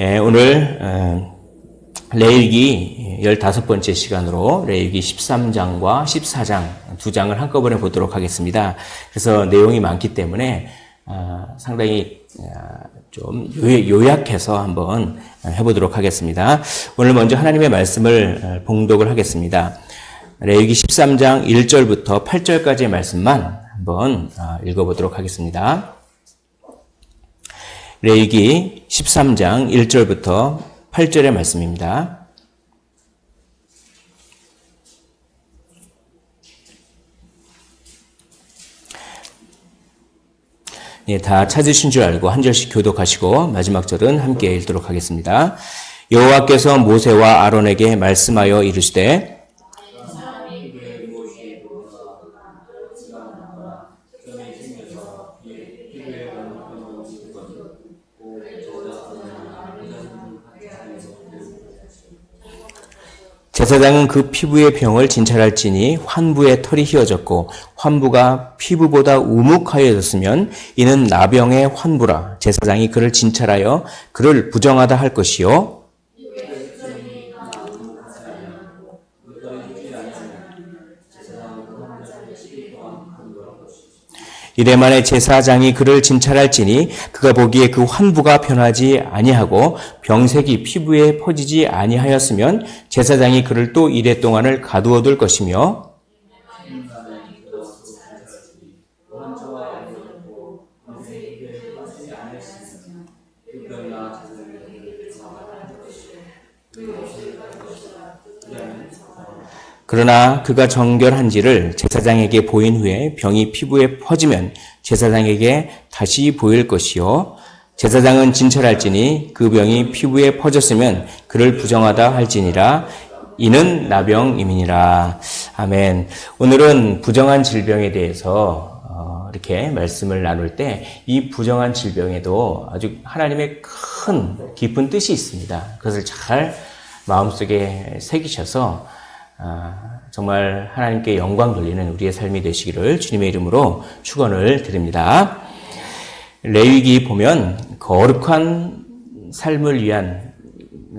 오늘 레위기 15번째 시간으로 레위기 13장과 14장 두 장을 한꺼번에 보도록 하겠습니다. 그래서 내용이 많기 때문에 상당히 좀 요약해서 한번 해보도록 하겠습니다. 오늘 먼저 하나님의 말씀을 봉독을 하겠습니다. 레위기 13장 1절부터 8절까지의 말씀만 한번 읽어보도록 하겠습니다. 레위기 13장 1절부터 8절의 말씀입니다. 다 찾으신 줄 알고 한 절씩 교독하시고 마지막 절은 함께 읽도록 하겠습니다. 여호와께서 모세와 아론에게 말씀하여 이르시되 제사장은 그 피부의 병을 진찰할지니 환부의 털이 휘어졌고 환부가 피부보다 우묵하여졌으면 이는 나병의 환부라. 제사장이 그를 진찰하여 그를 부정하다 할 것이요. 이래 만에 제사장이 그를 진찰할지니 그가 보기에 그 환부가 변하지 아니하고 병색이 피부에 퍼지지 아니하였으면 제사장이 그를 또 이래 동안을 가두어둘 것이며 그러나 그가 정결한지를 제사장에게 보인 후에 병이 피부에 퍼지면 제사장에게 다시 보일 것이요. 제사장은 진찰할지니 그 병이 피부에 퍼졌으면 그를 부정하다 할지니라. 이는 나병임이니라. 아멘. 오늘은 부정한 질병에 대해서 이렇게 말씀을 나눌 때 이 부정한 질병에도 아주 하나님의 큰 깊은 뜻이 있습니다. 그것을 잘 마음속에 새기셔서 정말 하나님께 영광 돌리는 우리의 삶이 되시기를 주님의 이름으로 축원을 드립니다. 레위기 보면 거룩한 삶을 위한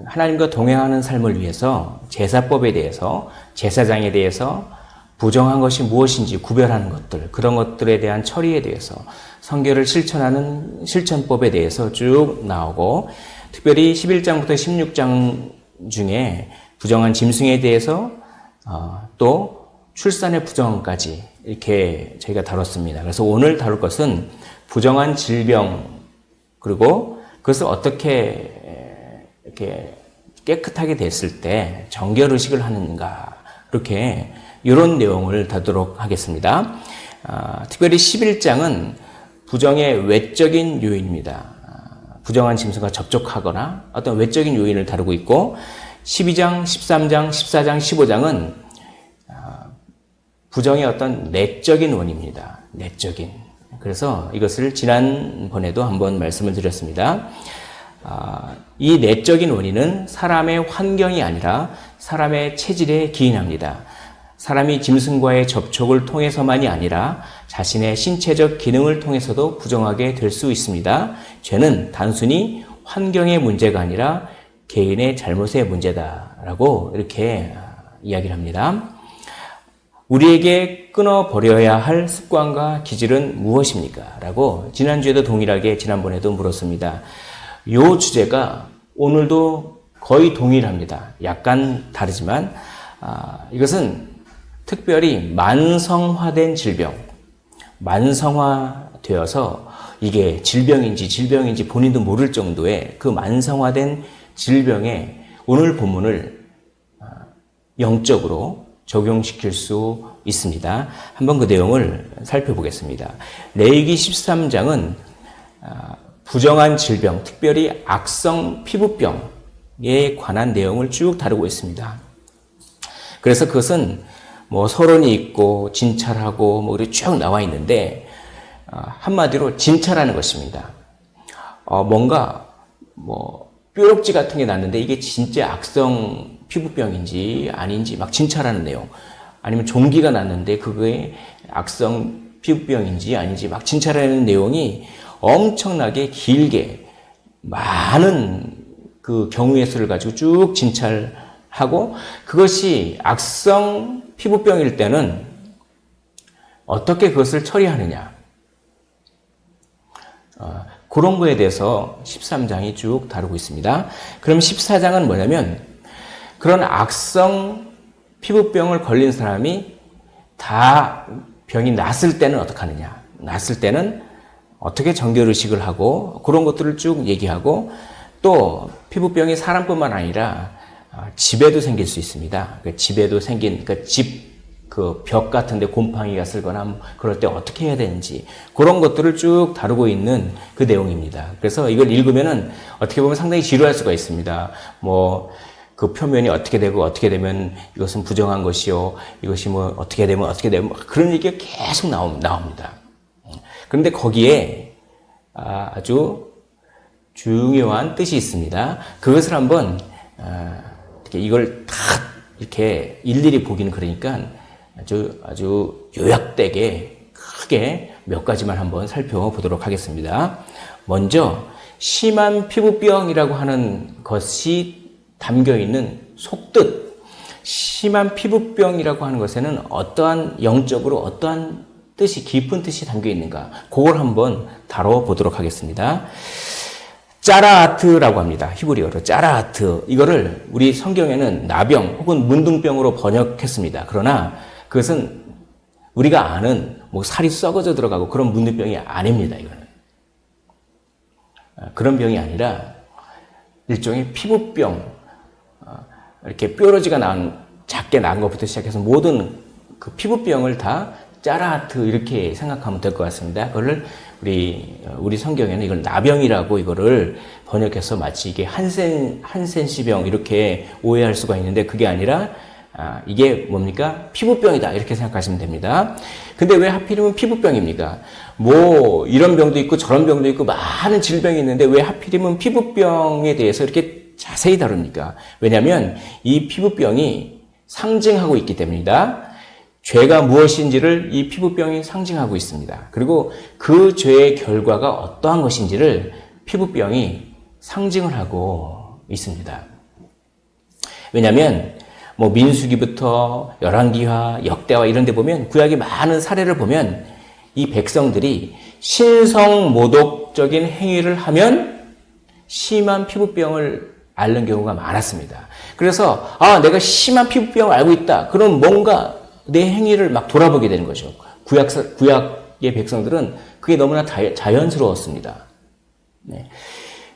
하나님과 동행하는 삶을 위해서 제사법에 대해서 제사장에 대해서 부정한 것이 무엇인지 구별하는 것들 그런 것들에 대한 처리에 대해서 성결을 실천하는 실천법에 대해서 쭉 나오고 특별히 11장부터 16장 중에 부정한 짐승에 대해서 또 출산의 부정까지 이렇게 저희가 다뤘습니다. 그래서 오늘 다룰 것은 부정한 질병 그리고 그것을 어떻게 이렇게 깨끗하게 됐을 때 정결 의식을 하는가 이렇게 이런 내용을 다루도록 하겠습니다. 특별히 11장은 부정의 외적인 요인입니다. 부정한 짐승과 접촉하거나 어떤 외적인 요인을 다루고 있고 12장, 13장, 14장, 15장은 부정의 어떤 내적인 원인입니다. 내적인. 그래서 이것을 지난번에도 한번 말씀을 드렸습니다. 이 내적인 원인은 사람의 환경이 아니라 사람의 체질에 기인합니다. 사람이 짐승과의 접촉을 통해서만이 아니라 자신의 신체적 기능을 통해서도 부정하게 될 수 있습니다. 죄는 단순히 환경의 문제가 아니라 개인의 잘못의 문제다라고 이렇게 이야기를 합니다. 우리에게 끊어버려야 할 습관과 기질은 무엇입니까? 라고 지난주에도 동일하게 지난번에도 물었습니다. 이 주제가 오늘도 거의 동일합니다. 약간 다르지만 이것은 특별히 만성화된 질병, 만성화되어서 이게 질병인지 본인도 모를 정도의 그 만성화된 질병에 오늘 본문을 영적으로 적용시킬 수 있습니다. 한번 그 내용을 살펴보겠습니다. 레위기 13장은 부정한 질병, 특별히 악성 피부병에 관한 내용을 쭉 다루고 있습니다. 그래서 그것은 서론이 있고 진찰하고 이렇게 쭉 나와 있는데 한마디로 진찰하는 것입니다. 뭔가 뾰록지 같은 게 났는데 이게 진짜 악성 피부병인지 아닌지 막 진찰하는 내용, 아니면 종기가 났는데 그게 악성 피부병인지 아닌지 막 진찰하는 내용이 엄청나게 길게 많은 그 경우의 수를 가지고 쭉 진찰하고 그것이 악성 피부병일 때는 어떻게 그것을 처리하느냐. 그런 거에 대해서 13장이 쭉 다루고 있습니다. 그럼 14장은 뭐냐면 그런 악성 피부병을 걸린 사람이 다 병이 났을 때는 어떻게 하느냐. 났을 때는 어떻게 정결의식을 하고 그런 것들을 쭉 얘기하고 또 피부병이 사람뿐만 아니라 집에도 생길 수 있습니다. 집에도 생긴 집 그 벽 같은데 곰팡이가 쓸거나 그럴 때 어떻게 해야 되는지 그런 것들을 쭉 다루고 있는 그 내용입니다. 그래서 이걸 읽으면은 어떻게 보면 상당히 지루할 수가 있습니다. 뭐 그 표면이 어떻게 되고 어떻게 되면 이것은 부정한 것이요, 이것이 뭐 어떻게 되면 그런 얘기가 계속 나옵니다. 그런데 거기에 아주 중요한 뜻이 있습니다. 그것을 한번 이걸 다 이렇게 일일이 보기는 그러니까 아주 요약되게 크게 몇 가지만 한번 살펴보도록 하겠습니다. 먼저 심한 피부병이라고 하는 것이 담겨 있는 속뜻, 심한 피부병이라고 하는 것에는 어떠한 영적으로 어떠한 뜻이 깊은 뜻이 담겨 있는가, 그걸 한번 다뤄보도록 하겠습니다. 짜라아트라고 합니다. 히브리어로 짜라아트. 이거를 우리 성경에는 나병 혹은 문둥병으로 번역했습니다. 그러나 그것은 우리가 아는 뭐 살이 썩어져 들어가고 그런 문둥병이 아닙니다. 이거는 그런 병이 아니라 일종의 피부병, 이렇게 뾰루지가 작게 난 것부터 시작해서 모든 그 피부병을 다 짜라아트 이렇게 생각하면 될 것 같습니다. 그걸 우리 성경에는 이걸 나병이라고 이거를 번역해서 마치 이게 한센시병 이렇게 오해할 수가 있는데 그게 아니라 이게 뭡니까? 피부병이다 이렇게 생각하시면 됩니다. 근데 왜 하필이면 피부병입니까? 뭐 이런 병도 있고 저런 병도 있고 많은 질병이 있는데 왜 하필이면 피부병에 대해서 이렇게 자세히 다룹니까? 왜냐하면 이 피부병이 상징하고 있기 때문이다. 죄가 무엇인지를 이 피부병이 상징하고 있습니다. 그리고 그 죄의 결과가 어떠한 것인지를 피부병이 상징을 하고 있습니다. 왜냐하면 뭐 민수기부터 열왕기하, 역대하 이런 데 보면 구약의 많은 사례를 보면 이 백성들이 신성모독적인 행위를 하면 심한 피부병을 앓는 경우가 많았습니다. 그래서 내가 심한 피부병을 앓고 있다. 그럼 뭔가 내 행위를 막 돌아보게 되는 거죠. 구약의 백성들은 그게 너무나 자연스러웠습니다. 네.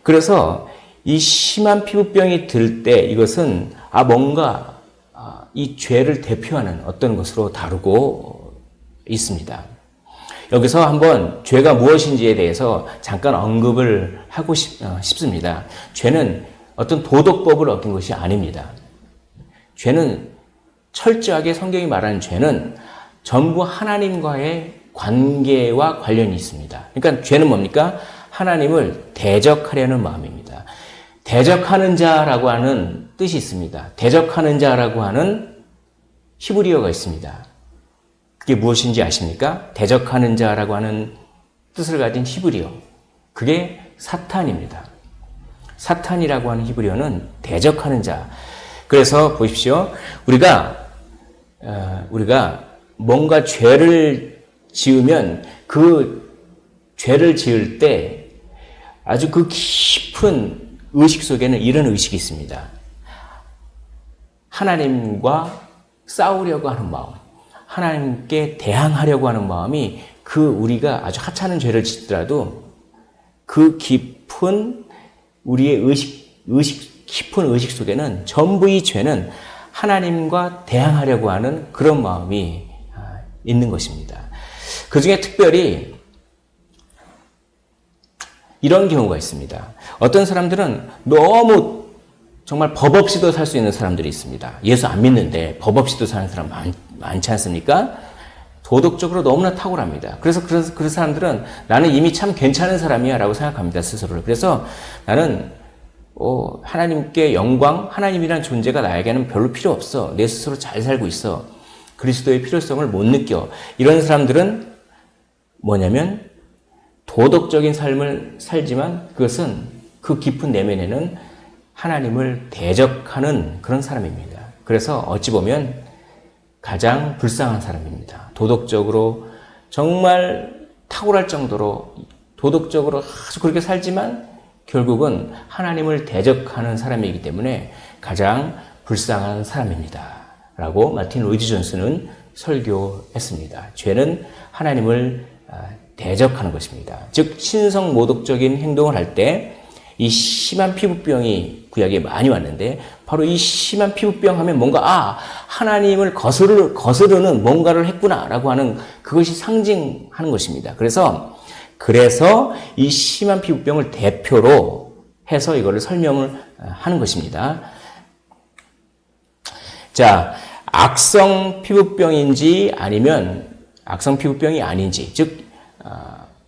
그래서 이 심한 피부병이 들 때 이것은 뭔가 이 죄를 대표하는 어떤 것으로 다루고 있습니다. 여기서 한번 죄가 무엇인지에 대해서 잠깐 언급을 하고 싶습니다. 죄는 어떤 도덕법을 어긴 것이 아닙니다. 죄는 철저하게 성경이 말하는 죄는 전부 하나님과의 관계와 관련이 있습니다. 그러니까 죄는 뭡니까? 하나님을 대적하려는 마음입니다. 대적하는 자라고 하는 뜻이 있습니다. 대적하는 자라고 하는 히브리어가 있습니다. 그게 무엇인지 아십니까? 대적하는 자라고 하는 뜻을 가진 히브리어. 그게 사탄입니다. 사탄이라고 하는 히브리어는 대적하는 자. 그래서 보십시오. 우리가 뭔가 죄를 지으면 그 죄를 지을 때 아주 그 깊은 의식 속에는 이런 의식이 있습니다. 하나님과 싸우려고 하는 마음, 하나님께 대항하려고 하는 마음이 우리가 아주 하찮은 죄를 짓더라도 그 깊은 우리의 깊은 의식 속에는 전부 이 죄는 하나님과 대항하려고 하는 그런 마음이 있는 것입니다. 그 중에 특별히 이런 경우가 있습니다. 어떤 사람들은 너무 정말 법 없이도 살 수 있는 사람들이 있습니다. 예수 안 믿는데 법 없이도 사는 사람 많지 않습니까? 도덕적으로 너무나 탁월합니다. 그래서 그 사람들은 나는 이미 참 괜찮은 사람이야 라고 생각합니다. 스스로를. 그래서 나는 하나님께 영광, 하나님이란 존재가 나에게는 별로 필요 없어. 내 스스로 잘 살고 있어. 그리스도의 필요성을 못 느껴. 이런 사람들은 뭐냐면 도덕적인 삶을 살지만 그것은 그 깊은 내면에는 하나님을 대적하는 그런 사람입니다. 그래서 어찌 보면 가장 불쌍한 사람입니다. 도덕적으로 정말 탁월할 정도로 도덕적으로 아주 그렇게 살지만 결국은 하나님을 대적하는 사람이기 때문에 가장 불쌍한 사람입니다. 라고 마틴 로이드 존슨은 설교했습니다. 죄는 하나님을 대적하는 것입니다. 즉 신성 모독적인 행동을 할 때 이 심한 피부병이 구약에 많이 왔는데 바로 이 심한 피부병 하면 뭔가 하나님을 거스르는 뭔가를 했구나라고 하는 그것이 상징하는 것입니다. 그래서 이 심한 피부병을 대표로 해서 이거를 설명을 하는 것입니다. 자, 악성 피부병인지 아니면 악성 피부병이 아닌지, 즉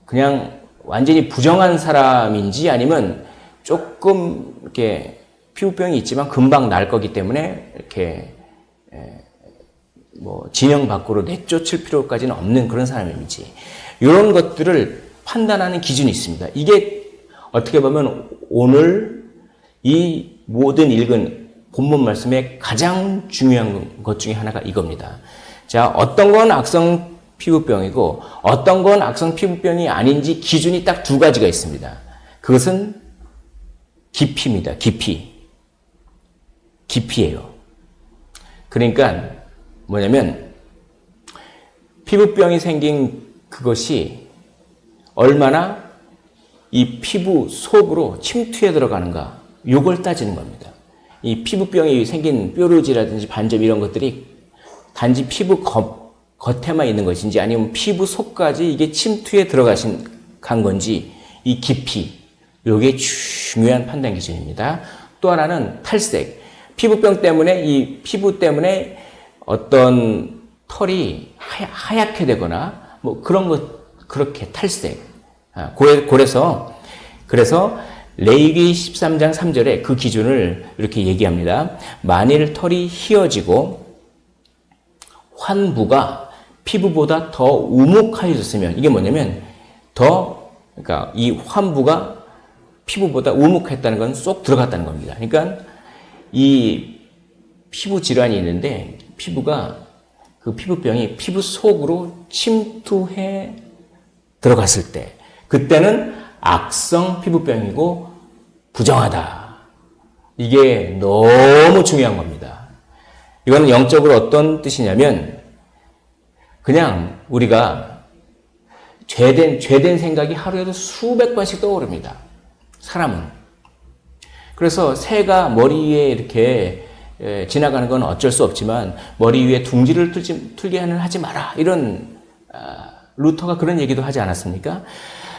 그냥 완전히 부정한 사람인지 아니면 조금 이렇게 피부병이 있지만 금방 날 거기 때문에 이렇게 뭐 진영 밖으로 내쫓을 필요까지는 없는 그런 사람인지 이런 것들을 판단하는 기준이 있습니다. 이게 어떻게 보면 오늘 이 모든 읽은 본문 말씀의 가장 중요한 것 중에 하나가 이겁니다. 자, 어떤 건 악성 피부병이고 어떤 건 악성 피부병이 아닌지 기준이 딱 두 가지가 있습니다. 그것은 깊이입니다. 깊이예요. 그러니까 뭐냐면 피부병이 생긴 그것이 얼마나 이 피부 속으로 침투해 들어가는가 요걸 따지는 겁니다. 이 피부병이 생긴 뾰루지라든지 반점 이런 것들이 단지 피부 겉에만 있는 것인지 아니면 피부 속까지 이게 침투해 간 건지 이 깊이 요게 중요한 판단 기준입니다. 또 하나는 탈색. 피부병 때문에 이 피부 때문에 어떤 털이 하얗게 되거나 뭐 그런 것 그렇게 탈색. 그래서 레위기 13장 3절에 그 기준을 이렇게 얘기합니다. 만일 털이 휘어지고 환부가 피부보다 더 우묵하여졌으면 이게 뭐냐면 그러니까 이 환부가 피부보다 우묵했다는 건 쏙 들어갔다는 겁니다. 그러니까 이 피부 질환이 있는데 그 피부병이 피부 속으로 침투해 들어갔을 때 그때는 악성 피부병이고 부정하다. 이게 너무 중요한 겁니다. 이거는 영적으로 어떤 뜻이냐면 그냥 우리가 죄된 생각이 하루에도 수백 번씩 떠오릅니다. 사람은. 그래서 새가 머리 위에 이렇게 지나가는 건 어쩔 수 없지만 머리 위에 둥지를 틀게 하지 마라. 이런 루터가 그런 얘기도 하지 않았습니까?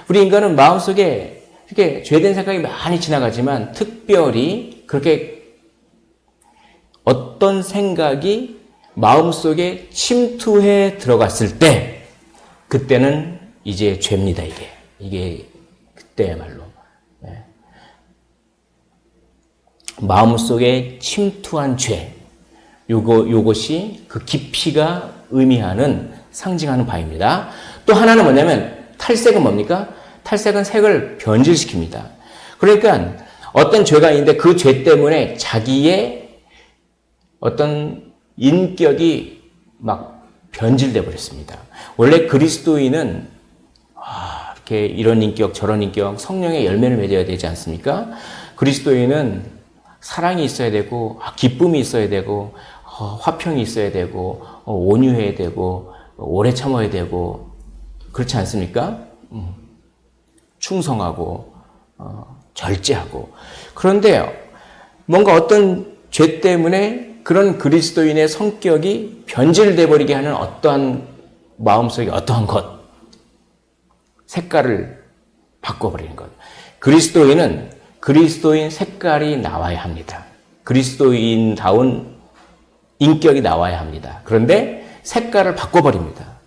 우리 인간은 마음속에 이렇게 죄된 생각이 많이 지나가지만 특별히 그렇게 어떤 생각이 마음속에 침투해 들어갔을 때 그때는 이제 죄입니다. 이게 그때야말로 마음속에 침투한 죄 요것이 그 깊이가 의미하는 상징하는 바입니다. 또 하나는 뭐냐면 탈색은 뭡니까? 탈색은 색을 변질시킵니다. 그러니까 어떤 죄가 있는데 그 죄 때문에 자기의 어떤 인격이 막 변질돼 버렸습니다. 원래 그리스도인은 이렇게 이런 인격 저런 인격 성령의 열매를 맺어야 되지 않습니까? 그리스도인은 사랑이 있어야 되고 기쁨이 있어야 되고 화평이 있어야 되고 온유해야 되고 오래 참아야 되고 그렇지 않습니까? 충성하고 절제하고 그런데 뭔가 어떤 죄 때문에 그런 그리스도인의 성격이 변질돼 버리게 하는 어떠한 마음속에 어떠한 것 색깔을 바꿔버리는 것. 그리스도인 색깔이 나와야 합니다. 그리스도인다운 인격이 나와야 합니다. 그런데 색깔을 바꿔버립니다.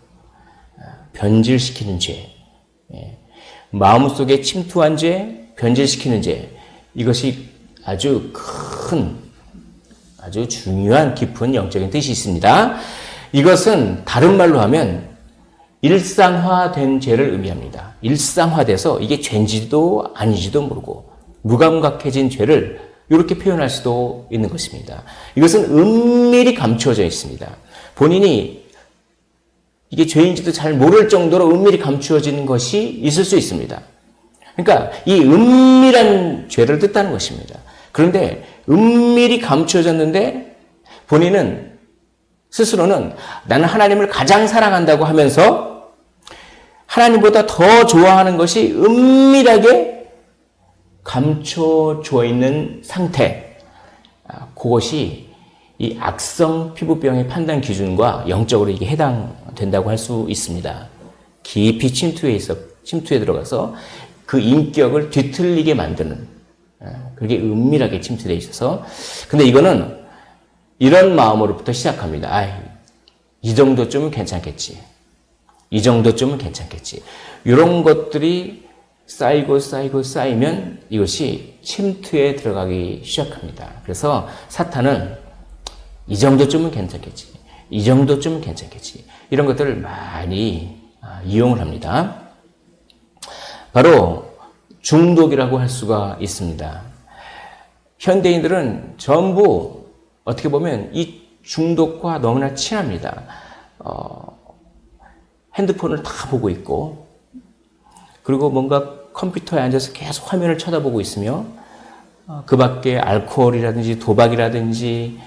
변질시키는 죄. 마음속에 침투한 죄, 변질시키는 죄. 이것이 아주 중요한 깊은 영적인 뜻이 있습니다. 이것은 다른 말로 하면 일상화된 죄를 의미합니다. 일상화돼서 이게 죄인지도 아닌지도 모르고 무감각해진 죄를 이렇게 표현할 수도 있는 것입니다. 이것은 은밀히 감추어져 있습니다. 본인이 이게 죄인지도 잘 모를 정도로 은밀히 감추어지는 것이 있을 수 있습니다. 그러니까 이 은밀한 죄를 뜻하는 것입니다. 그런데 은밀히 감추어졌는데 본인은 스스로는 나는 하나님을 가장 사랑한다고 하면서 하나님보다 더 좋아하는 것이 은밀하게 감춰져 있는 상태, 그것이 이 악성 피부병의 판단 기준과 영적으로 이게 해당된다고 할 수 있습니다. 깊이 침투에 들어가서 그 인격을 뒤틀리게 만드는, 그게 은밀하게 침투되어 있어서. 근데 이거는 이런 마음으로부터 시작합니다. 이 정도쯤은 괜찮겠지. 이 정도쯤은 괜찮겠지. 이런 것들이 쌓이면 이것이 침투에 들어가기 시작합니다. 그래서 사탄은 이 정도쯤은 괜찮겠지. 이 정도쯤은 괜찮겠지. 이런 것들을 많이 이용을 합니다. 바로 중독이라고 할 수가 있습니다. 현대인들은 전부 어떻게 보면 이 중독과 너무나 친합니다. 핸드폰을 다 보고 있고, 그리고 뭔가 컴퓨터에 앉아서 계속 화면을 쳐다보고 있으며, 그 밖에 알코올이라든지 도박이라든지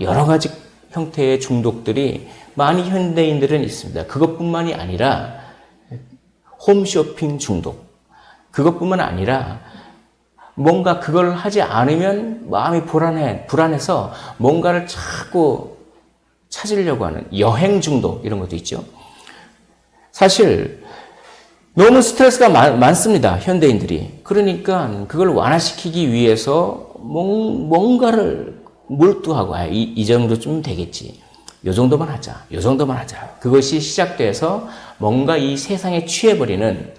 여러 가지 형태의 중독들이 많이 현대인들은 있습니다. 그것뿐만이 아니라 홈쇼핑 중독, 그것뿐만 아니라 뭔가 그걸 하지 않으면 마음이 불안해서 뭔가를 자꾸 찾으려고 하는 여행 중독, 이런 것도 있죠. 사실 너무 스트레스가 많습니다, 현대인들이. 그러니까 그걸 완화시키기 위해서 뭔가를 몰두하고, 이 정도쯤 되겠지. 요 정도만 하자. 요 정도만 하자. 그것이 시작돼서 뭔가 이 세상에 취해버리는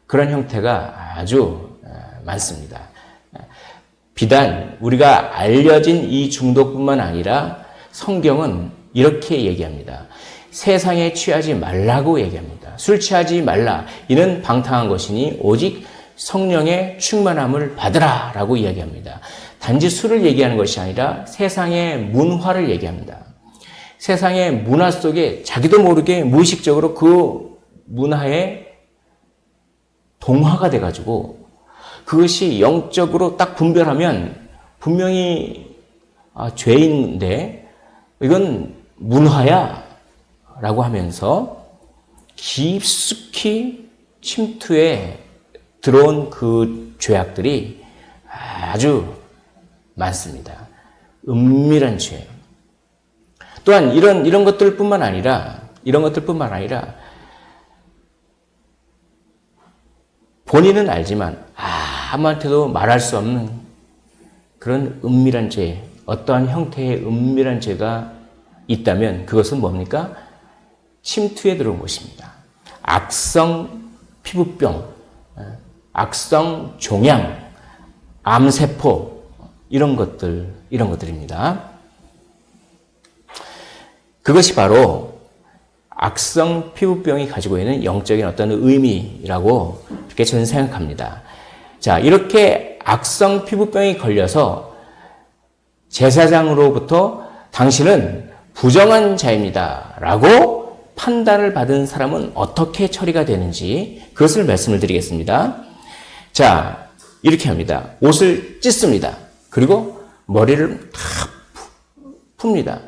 그런 형태가 아주 많습니다. 비단 우리가 알려진 이 중독뿐만 아니라 성경은 이렇게 얘기합니다. 세상에 취하지 말라고 얘기합니다. 술 취하지 말라. 이는 방탕한 것이니 오직 성령의 충만함을 받으라 라고 이야기합니다. 단지 술을 얘기하는 것이 아니라 세상의 문화를 얘기합니다. 세상의 문화 속에 자기도 모르게 무의식적으로 그 문화에 동화가 돼가지고 그것이 영적으로 딱 분별하면 분명히 죄인인데 이건 문화야 라고 하면서 깊숙이 침투에 들어온 그 죄악들이 아주 많습니다. 은밀한 죄. 또한 이런 것들뿐만 아니라 본인은 알지만 아무한테도 말할 수 없는 그런 은밀한 죄, 어떠한 형태의 은밀한 죄가 있다면 그것은 뭡니까? 침투에 들어온 것입니다. 악성 피부병, 악성 종양, 암세포, 이런 것들입니다. 그것이 바로 악성 피부병이 가지고 있는 영적인 어떤 의미라고 이렇게 저는 생각합니다. 자, 이렇게 악성 피부병이 걸려서 제사장으로부터 당신은 부정한 자입니다 라고 판단을 받은 사람은 어떻게 처리가 되는지 그것을 말씀을 드리겠습니다. 자, 이렇게 합니다. 옷을 찢습니다. 그리고 머리를 다 풉니다.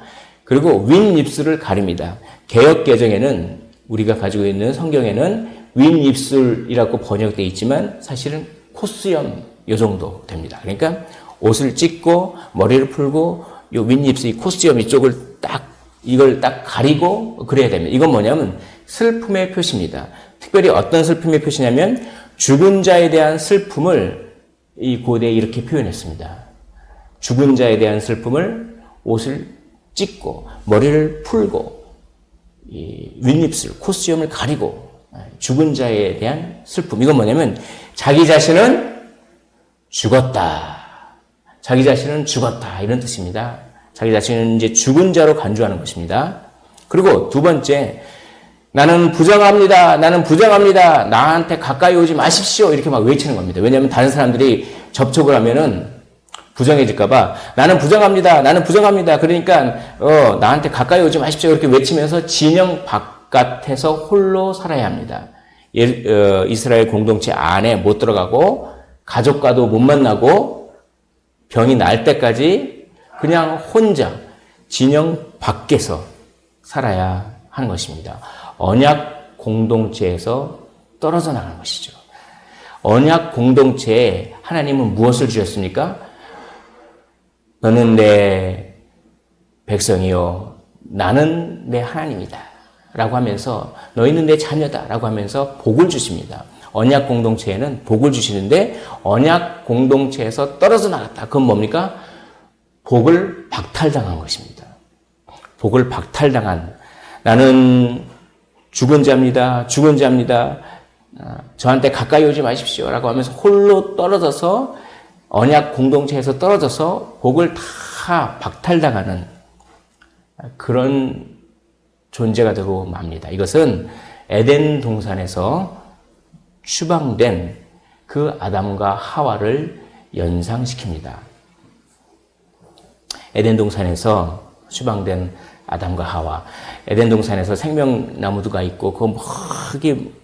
그리고 윗입술을 가립니다. 개역개정에는 우리가 가지고 있는 성경에는 윗입술이라고 번역되어 있지만 사실은 콧수염 요 정도 됩니다. 그러니까 옷을 찢고 머리를 풀고 요 윗입술, 콧수염 이쪽을 이걸 딱 가리고 그래야 됩니다. 이건 뭐냐면 슬픔의 표시입니다. 특별히 어떤 슬픔의 표시냐면 죽은 자에 대한 슬픔을 이 고대에 이렇게 표현했습니다. 죽은 자에 대한 슬픔을 옷을 찢고 머리를 풀고 이 윗입술, 콧수염을 가리고 죽은 자에 대한 슬픔. 이건 뭐냐면 자기 자신은 죽었다. 자기 자신은 죽었다. 이런 뜻입니다. 자기 자신은 이제 죽은 자로 간주하는 것입니다. 그리고 두 번째, 나는 부정합니다. 나는 부정합니다. 나한테 가까이 오지 마십시오. 이렇게 막 외치는 겁니다. 왜냐하면 다른 사람들이 접촉을 하면은 부정해질까봐 나는 부정합니다. 나는 부정합니다. 그러니까 나한테 가까이 오지 마십시오. 이렇게 외치면서 진영 바깥에서 홀로 살아야 합니다. 이스라엘 공동체 안에 못 들어가고 가족과도 못 만나고 병이 날 때까지 그냥 혼자 진영 밖에서 살아야 하는 것입니다. 언약 공동체에서 떨어져 나가는 것이죠. 언약 공동체에 하나님은 무엇을 주셨습니까? 너는 내 백성이요 나는 내 하나님이다 라고 하면서 너희는 내 자녀다 라고 하면서 복을 주십니다. 언약 공동체에는 복을 주시는데 언약 공동체에서 떨어져 나갔다. 그건 뭡니까? 복을 박탈당한 것입니다. 복을 박탈당한 나는 죽은 자입니다. 죽은 자입니다. 저한테 가까이 오지 마십시오 라고 하면서 홀로 떨어져서 언약 공동체에서 떨어져서 복을 다 박탈당하는 그런 존재가 되고 맙니다. 이것은 에덴 동산에서 추방된 그 아담과 하와를 연상시킵니다. 에덴 동산에서 추방된 아담과 하와. 에덴 동산에서 생명나무가 있고 그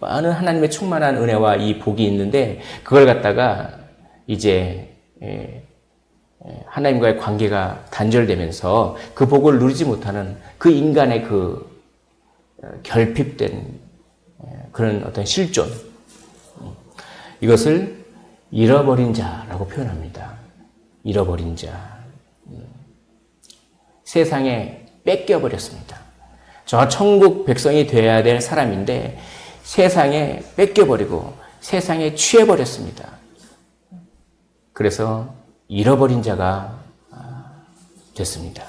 많은 하나님의 충만한 은혜와 이 복이 있는데 그걸 갖다가 이제 하나님과의 관계가 단절되면서 그 복을 누리지 못하는 그 인간의 그 결핍된 그런 어떤 실존, 이것을 잃어버린 자라고 표현합니다. 잃어버린 자. 세상에 뺏겨버렸습니다. 저 천국 백성이 되어야 될 사람인데 세상에 뺏겨버리고 세상에 취해버렸습니다. 그래서 잃어버린 자가 됐습니다.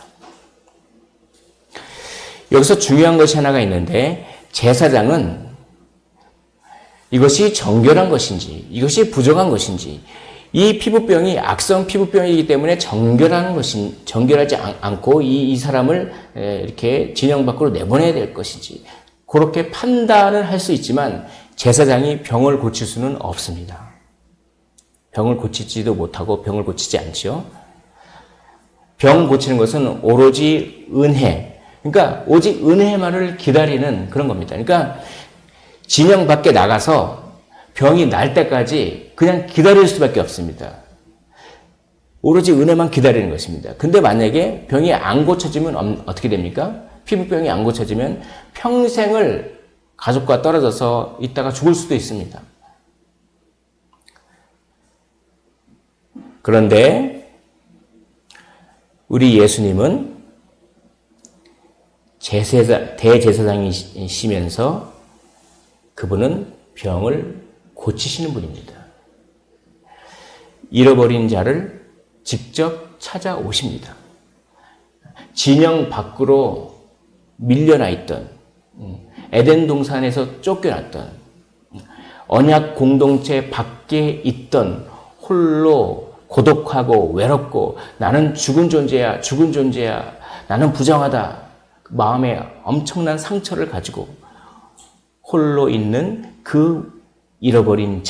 여기서 중요한 것이 하나가 있는데 제사장은 이것이 정결한 것인지 이것이 부정한 것인지 이 피부병이 악성 피부병이기 때문에 정결하지 않고 이 사람을 이렇게 진영 밖으로 내보내야 될 것인지 그렇게 판단을 할 수 있지만 제사장이 병을 고칠 수는 없습니다. 병을 고치지도 못하고 병을 고치지 않죠. 병 고치는 것은 오로지 은혜, 그러니까 오직 은혜만을 기다리는 그런 겁니다. 그러니까 진영 밖에 나가서 병이 날 때까지 그냥 기다릴 수밖에 없습니다. 오로지 은혜만 기다리는 것입니다. 근데 만약에 병이 안 고쳐지면 어떻게 됩니까? 피부병이 안 고쳐지면 평생을 가족과 떨어져서 있다가 죽을 수도 있습니다. 그런데 우리 예수님은 대제사장이시면서 그분은 병을 고치시는 분입니다. 잃어버린 자를 직접 찾아오십니다. 진영 밖으로 밀려나 있던, 에덴 동산에서 쫓겨났던, 언약 공동체 밖에 있던 홀로 고독하고 외롭고 나는 죽은 존재야, 나는 부정하다. 마음에 엄청난 상처를 가지고 홀로 있는 그 잃어버린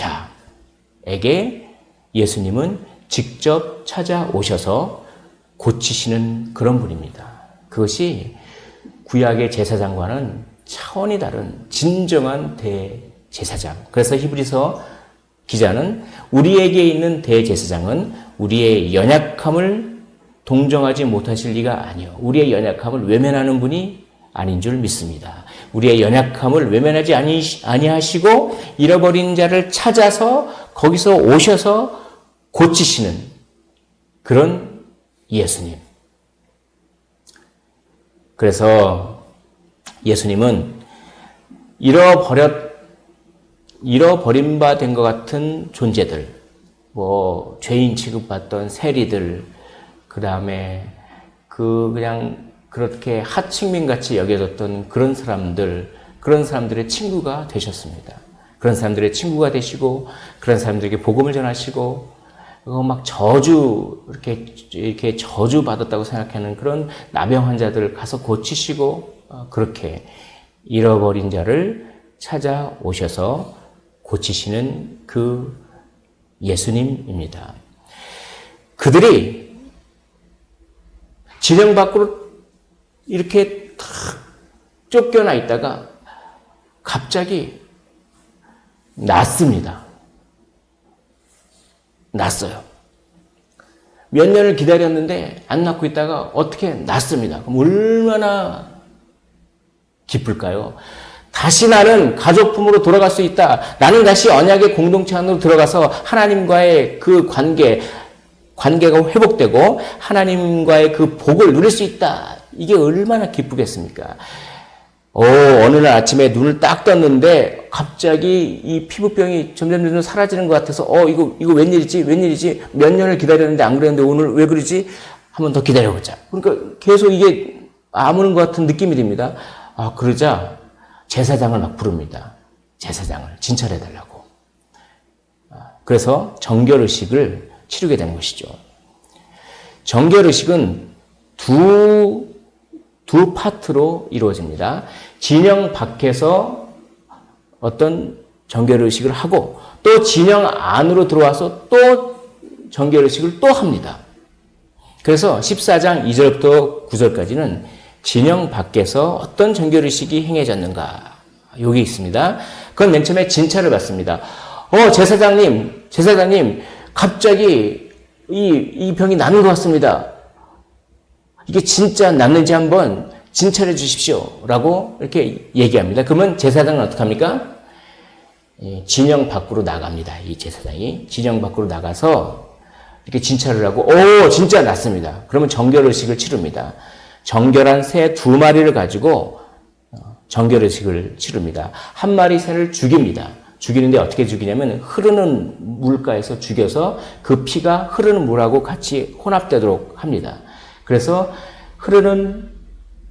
자에게 예수님은 직접 찾아오셔서 고치시는 그런 분입니다. 그것이 구약의 제사장과는 차원이 다른 진정한 대제사장. 그래서 히브리서 기자는 우리에게 있는 대제사장은 우리의 연약함을 동정하지 못하실 리가 아니요. 우리의 연약함을 외면하는 분이 아닌 줄 믿습니다. 우리의 연약함을 외면하지 아니하시고 잃어버린 자를 찾아서 거기서 오셔서 고치시는 그런 예수님. 그래서 예수님은 잃어버림 바 된 것 같은 존재들, 죄인 취급받던 세리들, 그 다음에 그냥 그렇게 하층민같이 여겨졌던 그런 사람들의 친구가 되셨습니다. 그런 사람들의 친구가 되시고, 그런 사람들에게 복음을 전하시고, 막 이렇게 저주 받았다고 생각하는 그런 나병 환자들을 가서 고치시고, 그렇게 잃어버린 자를 찾아오셔서 고치시는 그 예수님입니다. 그들이 진영 밖으로 이렇게 탁 쫓겨나 있다가 갑자기 났습니다. 났어요. 몇 년을 기다렸는데 안 낳고 있다가 어떻게 났습니다. 그럼 얼마나 기쁠까요? 다시 나는 가족품으로 돌아갈 수 있다. 나는 다시 언약의 공동체 안으로 들어가서 하나님과의 그 관계가 회복되고 하나님과의 그 복을 누릴 수 있다. 이게 얼마나 기쁘겠습니까? 어느 날 아침에 눈을 딱 떴는데 갑자기 이 피부병이 점점 사라지는 것 같아서 이거 웬일이지? 몇 년을 기다렸는데 안 그랬는데 오늘 왜 그러지? 한 번 더 기다려보자. 그러니까 계속 이게 아무는 것 같은 느낌이 듭니다. 그러자 제사장을 막 부릅니다. 제사장을 진찰해달라고. 그래서 정결의식을 치르게 되는 것이죠. 정결의식은 두 파트로 이루어집니다. 진영 밖에서 어떤 정결의식을 하고 또 진영 안으로 들어와서 또 정결의식을 또 합니다. 그래서 14장 2절부터 9절까지는 진영 밖에서 어떤 정결의식이 행해졌는가 여기 있습니다. 그건 맨 처음에 진찰을 받습니다. 제사장님 갑자기 이 병이 나는 것 같습니다. 이게 진짜 낫는지 한번 진찰해 주십시오. 라고 이렇게 얘기합니다. 그러면 제사장은 어떻게 합니까? 진영 밖으로 나갑니다. 이 제사장이. 진영 밖으로 나가서 이렇게 진찰을 하고, 진짜 낫습니다. 그러면 정결의식을 치릅니다. 정결한 새 2마리를 가지고 정결의식을 치릅니다. 한 마리 새를 죽입니다. 죽이는데 어떻게 죽이냐면 흐르는 물가에서 죽여서 그 피가 흐르는 물하고 같이 혼합되도록 합니다. 그래서 흐르는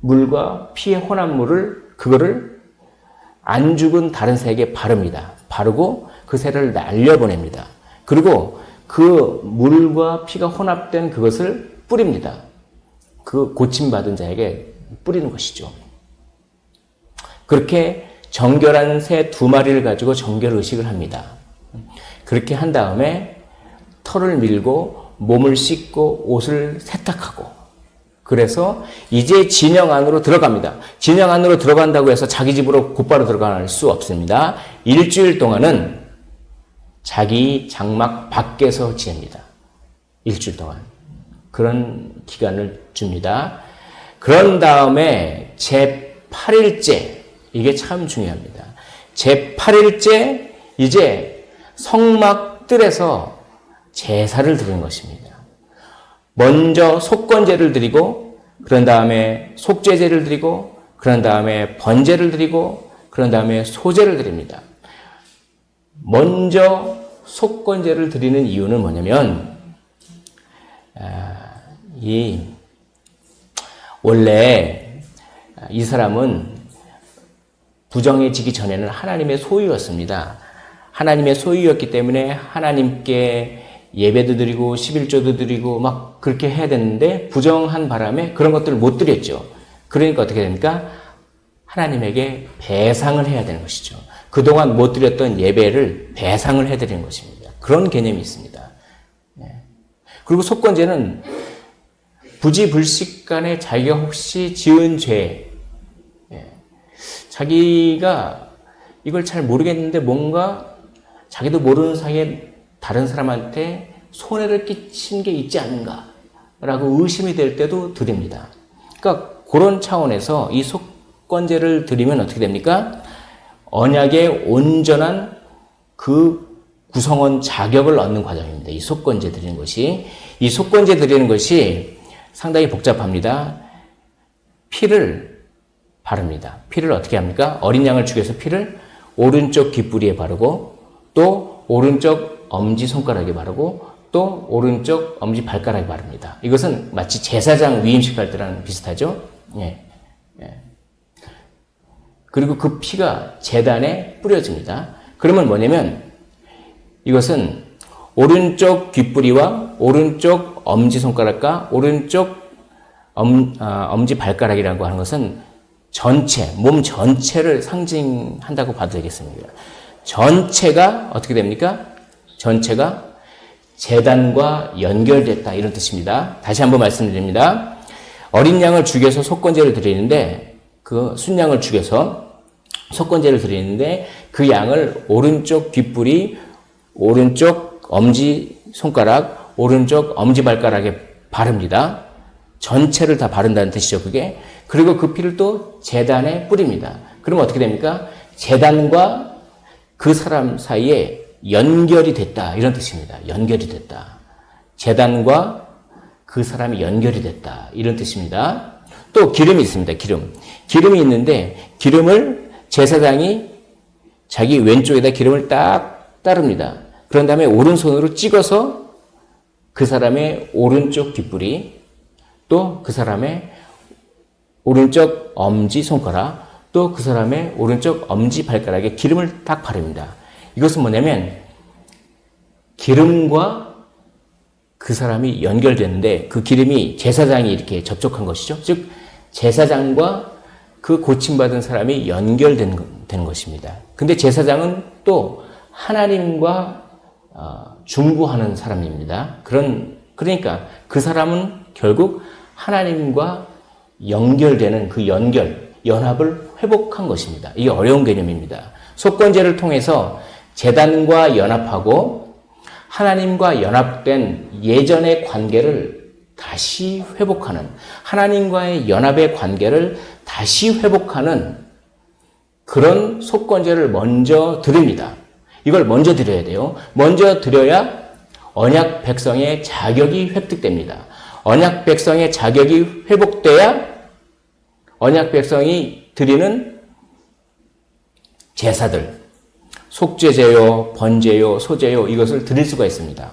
물과 피의 혼합물을 그거를 안 죽은 다른 새에게 바릅니다. 바르고 그 새를 날려보냅니다. 그리고 그 물과 피가 혼합된 그것을 뿌립니다. 그 고침받은 자에게 뿌리는 것이죠. 그렇게 정결한 새 2마리를 가지고 정결의식을 합니다. 그렇게 한 다음에 털을 밀고 몸을 씻고 옷을 세탁하고 그래서 이제 진영 안으로 들어갑니다. 진영 안으로 들어간다고 해서 자기 집으로 곧바로 들어갈 수 없습니다. 일주일 동안은 자기 장막 밖에서 지냅니다. 일주일 동안. 그런 기간을 줍니다. 그런 다음에 제8일째, 이게 참 중요합니다. 제8일째 이제 성막들에서 제사를 드리는 것입니다. 먼저 속건제를 드리고 그런 다음에 속죄제를 드리고 그런 다음에 번제를 드리고 그런 다음에 소제를 드립니다. 먼저 속건제를 드리는 이유는 뭐냐면 원래 이 사람은 부정해지기 전에는 하나님의 소유였습니다. 하나님의 소유였기 때문에 하나님께 예배도 드리고 11조도 드리고 막 그렇게 해야 되는데 부정한 바람에 그런 것들을 못 드렸죠. 그러니까 어떻게 됩니까? 하나님에게 배상을 해야 되는 것이죠. 그동안 못 드렸던 예배를 배상을 해드리는 것입니다. 그런 개념이 있습니다. 그리고 속건제는 부지불식간에 자기가 혹시 지은 죄, 자기가 이걸 잘 모르겠는데 뭔가 자기도 모르는 사이에 다른 사람한테 손해를 끼친 게 있지 않은가라고 의심이 될 때도 드립니다. 그러니까 그런 차원에서 이 속건제를 드리면 어떻게 됩니까? 언약의 온전한 그 구성원 자격을 얻는 과정입니다. 이 속건제 드리는 것이. 이 속건제 드리는 것이 상당히 복잡합니다. 피를 바릅니다. 피를 어떻게 합니까? 어린 양을 죽여서 피를 오른쪽 귓부리에 바르고 또 오른쪽 엄지손가락에 바르고 또 오른쪽 엄지발가락에 바릅니다. 이것은 마치 제사장 위임식 할 때랑 비슷하죠? 그리고 그 피가 제단에 뿌려집니다. 그러면 뭐냐면 이것은 오른쪽 귓부리와 오른쪽 엄지손가락과 오른쪽 엄지발가락이라고 하는 것은 전체, 몸 전체를 상징한다고 봐도 되겠습니다. 전체가 어떻게 됩니까? 전체가 제단과 연결됐다 이런 뜻입니다. 다시 한번 말씀드립니다. 어린 양을 죽여서 속건제를 드리는데 그 순양을 죽여서 속건제를 드리는데 그 양을 오른쪽 뒷부리, 오른쪽 엄지 손가락, 오른쪽 엄지발가락에 바릅니다. 전체를 다 바른다는 뜻이죠, 그게. 그리고 그 피를 또 제단에 뿌립니다. 그러면 어떻게 됩니까? 제단과 그 사람 사이에 연결이 됐다, 이런 뜻입니다. 연결이 됐다. 제단과 그 사람이 연결이 됐다, 이런 뜻입니다. 또 기름이 있습니다. 기름이 있는데 기름을 제사장이 자기 왼쪽에다 기름을 딱 따릅니다. 그런 다음에 오른손으로 찍어서 그 사람의 오른쪽 뒷부리, 또 그 사람의 오른쪽 엄지 손가락, 또 그 사람의 오른쪽 엄지 발가락에 기름을 딱 바릅니다. 이것은 뭐냐면 기름과 그 사람이 연결되는데 그 기름이 제사장이 이렇게 접촉한 것이죠. 즉 제사장과 그 고침받은 사람이 연결되는 것입니다. 근데 제사장은 또 하나님과 중보하는 사람입니다. 그러니까 그 사람은 결국 하나님과 연결되는 그 연합을 회복한 것입니다. 이게 어려운 개념입니다. 속건제를 통해서 제단과 연합하고 하나님과 연합된 예전의 관계를 다시 회복하는, 하나님과의 연합의 관계를 다시 회복하는 그런 속건제를 먼저 드립니다. 이걸 먼저 드려야 돼요. 먼저 드려야 언약 백성의 자격이 획득됩니다. 언약 백성의 자격이 회복돼야 언약 백성이 드리는 제사들, 속죄제요, 번제요, 소제요, 이것을 드릴 수가 있습니다.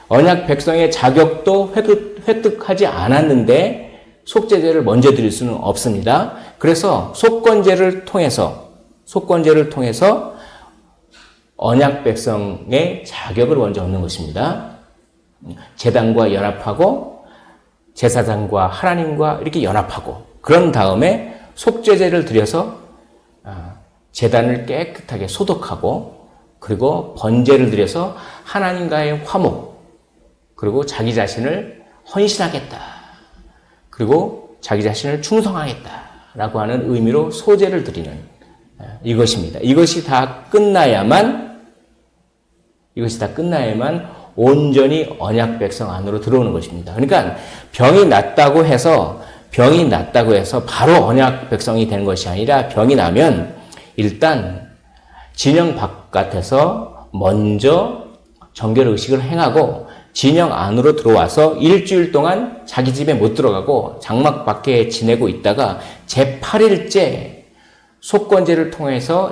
언약 백성의 자격도 획득하지 않았는데 속죄제를 먼저 드릴 수는 없습니다. 그래서 속건제를 통해서 언약 백성의 자격을 먼저 얻는 것입니다. 제단과 연합하고 제사장과 하나님과 이렇게 연합하고 그런 다음에 속죄제를 드려서 제단을 깨끗하게 소독하고 그리고 번제를 드려서 하나님과의 화목, 그리고 자기 자신을 헌신하겠다, 그리고 자기 자신을 충성하겠다라고 하는 의미로 소제를 드리는 이것입니다. 이것이 다 끝나야만 온전히 언약 백성 안으로 들어오는 것입니다. 그러니까 병이 낫다고 해서 바로 언약 백성이 되는 것이 아니라 병이 나면 일단 진영 바깥에서 먼저 정결 의식을 행하고 진영 안으로 들어와서 일주일 동안 자기 집에 못 들어가고 장막 밖에 지내고 있다가 제8일째 속건제를 통해서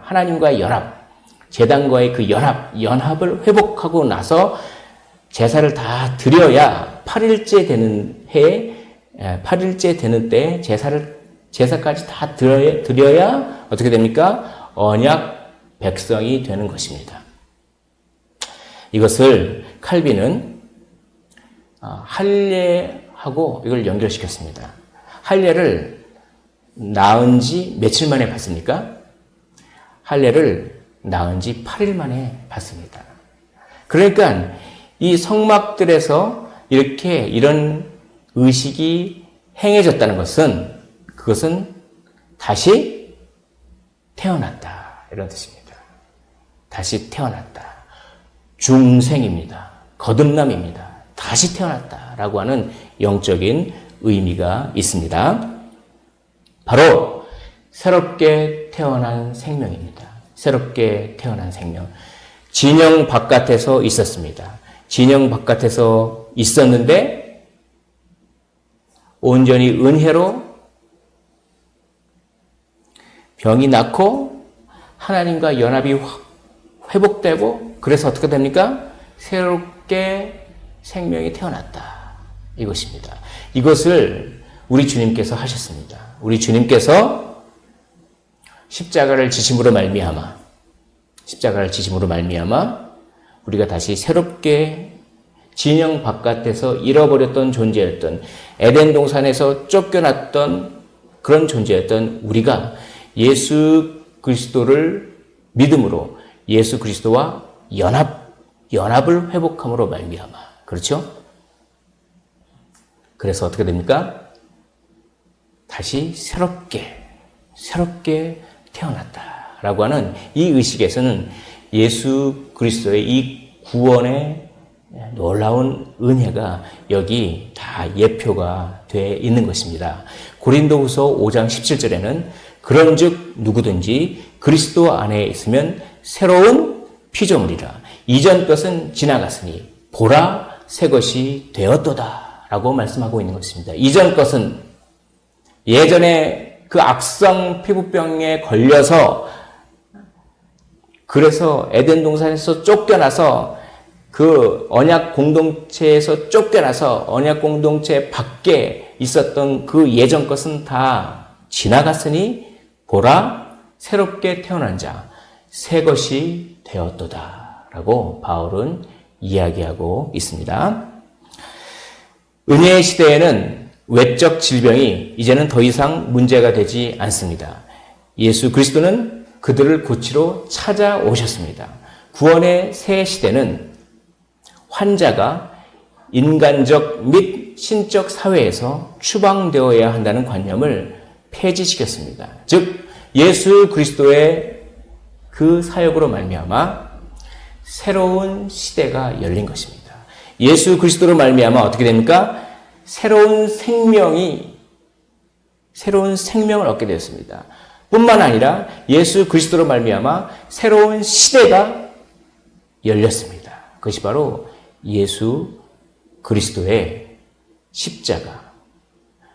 하나님과의 연합, 제단과의 그 연합을 회복하고 나서 제사를 다 드려야 8일째 되는 때에 제사까지 다 드려야 어떻게 됩니까? 언약 백성이 되는 것입니다. 이것을 칼빈은 할례하고 이걸 연결시켰습니다. 할례를 낳은 지 며칠 만에 받습니까? 할례를 낳은 지 8일 만에 받습니다. 그러니까 이 성막들에서 이런 의식이 행해졌다는 것은 그것은 다시 태어났다, 이런 뜻입니다. 다시 태어났다. 중생입니다. 거듭남입니다. 다시 태어났다라고 하는 영적인 의미가 있습니다. 바로 새롭게 태어난 생명입니다. 새롭게 태어난 생명. 진영 바깥에서 있었습니다. 진영 바깥에서 있었는데 온전히 은혜로 병이 낫고 하나님과 연합이 회복되고 그래서 어떻게 됩니까? 새롭게 생명이 태어났다. 이것입니다. 이것을 우리 주님께서 하셨습니다. 우리 주님께서 십자가를 지심으로 말미암아 우리가 다시 새롭게 진영 바깥에서 잃어버렸던 존재였던 에덴 동산에서 쫓겨났던 그런 존재였던 우리가 예수 그리스도를 믿음으로 예수 그리스도와 연합을 회복함으로 말미암아. 그렇죠? 그래서 어떻게 됩니까? 다시 새롭게 태어났다라고 하는 이 의식에서는 예수 그리스도의 이 구원의 놀라운 은혜가 여기 다 예표가 되어 있는 것입니다. 고린도후서 5장 17절에는 그런즉 누구든지 그리스도 안에 있으면 새로운 피조물이라 이전 것은 지나갔으니 보라 새 것이 되었도다 라고 말씀하고 있는 것입니다. 이전 것은 예전에 그 악성 피부병에 걸려서 그래서 에덴 동산에서 쫓겨나서 그 언약 공동체에서 쫓겨나서 언약 공동체 밖에 있었던 그 예전 것은 다 지나갔으니 보라 새롭게 태어난 자 새 것이 되었도다 라고 바울은 이야기하고 있습니다. 은혜의 시대에는 외적 질병이 이제는 더 이상 문제가 되지 않습니다. 예수 그리스도는 그들을 고치러 찾아오셨습니다. 구원의 새 시대는 환자가 인간적 및 신적 사회에서 추방되어야 한다는 관념을 폐지시켰습니다. 즉 예수 그리스도의 그 사역으로 말미암아 새로운 시대가 열린 것입니다. 예수 그리스도로 말미암아 어떻게 됩니까? 새로운 생명을 얻게 되었습니다. 뿐만 아니라 예수 그리스도로 말미암아 새로운 시대가 열렸습니다. 그것이 바로 예수 그리스도의 십자가.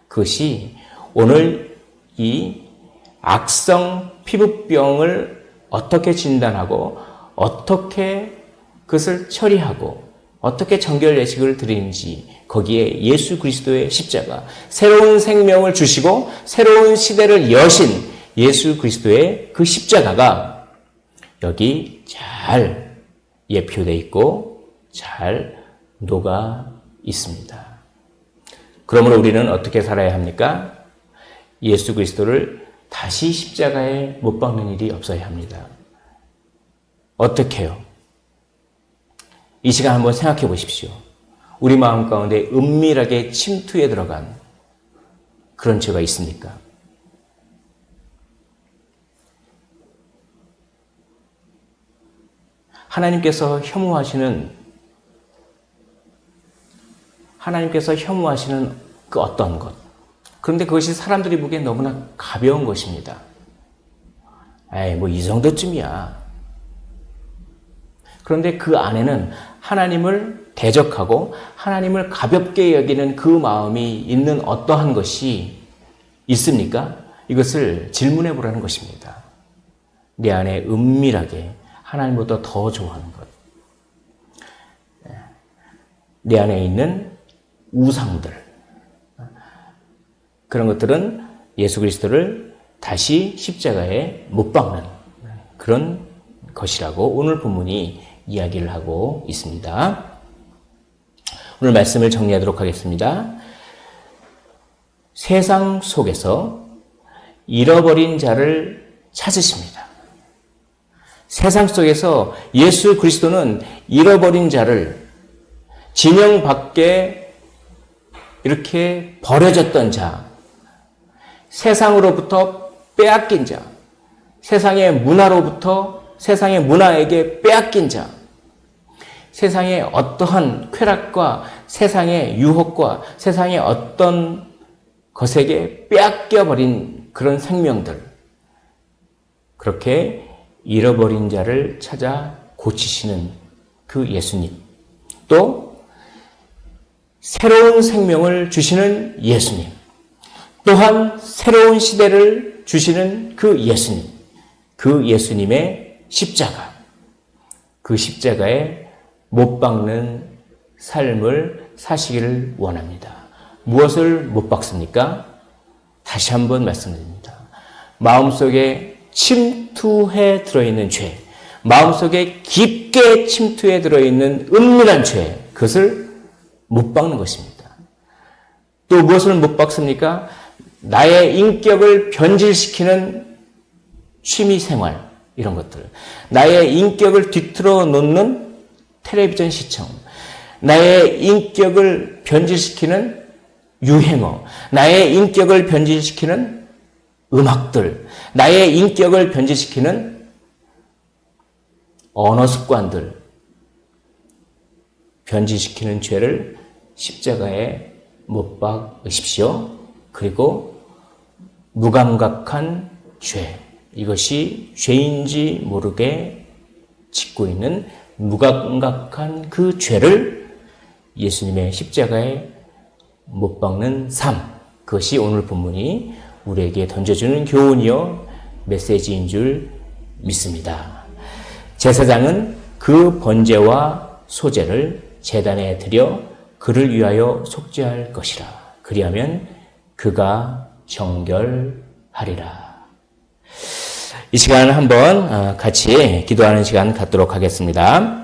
그것이 오늘 이 악성 피부병을 어떻게 진단하고 어떻게 그것을 처리하고 어떻게 정결 예식을 드리는지 거기에 예수 그리스도의 십자가, 새로운 생명을 주시고 새로운 시대를 여신 예수 그리스도의 그 십자가가 여기 잘 예표되어 있고 잘 녹아 있습니다. 그러므로 우리는 어떻게 살아야 합니까? 예수 그리스도를 다시 십자가에 못 박는 일이 없어야 합니다. 어떻게 해요? 이 시간 한번 생각해 보십시오. 우리 마음 가운데 은밀하게 침투해 들어간 그런 죄가 있습니까? 하나님께서 혐오하시는 그 어떤 것. 그런데 그것이 사람들이 보기엔 너무나 가벼운 것입니다. 에이, 뭐 이 정도쯤이야. 그런데 그 안에는 하나님을 대적하고 하나님을 가볍게 여기는 그 마음이 있는 어떠한 것이 있습니까? 이것을 질문해 보라는 것입니다. 내 안에 은밀하게 하나님보다 더 좋아하는 것. 내 안에 있는 우상들. 그런 것들은 예수 그리스도를 다시 십자가에 못 박는 그런 것이라고 오늘 본문이 이야기를 하고 있습니다. 오늘 말씀을 정리하도록 하겠습니다. 세상 속에서 잃어버린 자를 찾으십니다. 세상 속에서 예수 그리스도는 잃어버린 자를 진영 밖에 이렇게 버려졌던 자, 세상으로부터 빼앗긴 자, 세상의 문화에게 빼앗긴 자, 세상의 어떠한 쾌락과 세상의 유혹과 세상의 어떤 것에게 빼앗겨버린 그런 생명들, 그렇게 잃어버린 자를 찾아 고치시는 그 예수님, 또 새로운 생명을 주시는 예수님, 또한 새로운 시대를 주시는 그 예수님, 그 예수님의 십자가, 그 십자가에 못 박는 삶을 사시기를 원합니다. 무엇을 못 박습니까? 다시 한번 말씀드립니다. 마음속에 침투해 들어있는 죄, 마음속에 깊게 침투해 들어있는 은밀한 죄, 그것을 못 박는 것입니다. 또 무엇을 못 박습니까? 나의 인격을 변질시키는 취미생활, 이런 것들. 나의 인격을 뒤틀어 놓는 텔레비전 시청, 나의 인격을 변질시키는 유행어, 나의 인격을 변질시키는 음악들, 나의 인격을 변질시키는 언어 습관들, 변질시키는 죄를 십자가에 못 박으십시오. 그리고 무감각한 죄, 이것이 죄인지 모르게 짓고 있는 무감각한 그 죄를 예수님의 십자가에 못 박는 삶, 그것이 오늘 본문이 우리에게 던져주는 교훈이요 메시지인 줄 믿습니다. 제사장은 그 번제와 소제를 제단에 드려 그를 위하여 속죄할 것이라. 그리하면 그가 정결하리라. 이 시간을 한번 같이 기도하는 시간 갖도록 하겠습니다.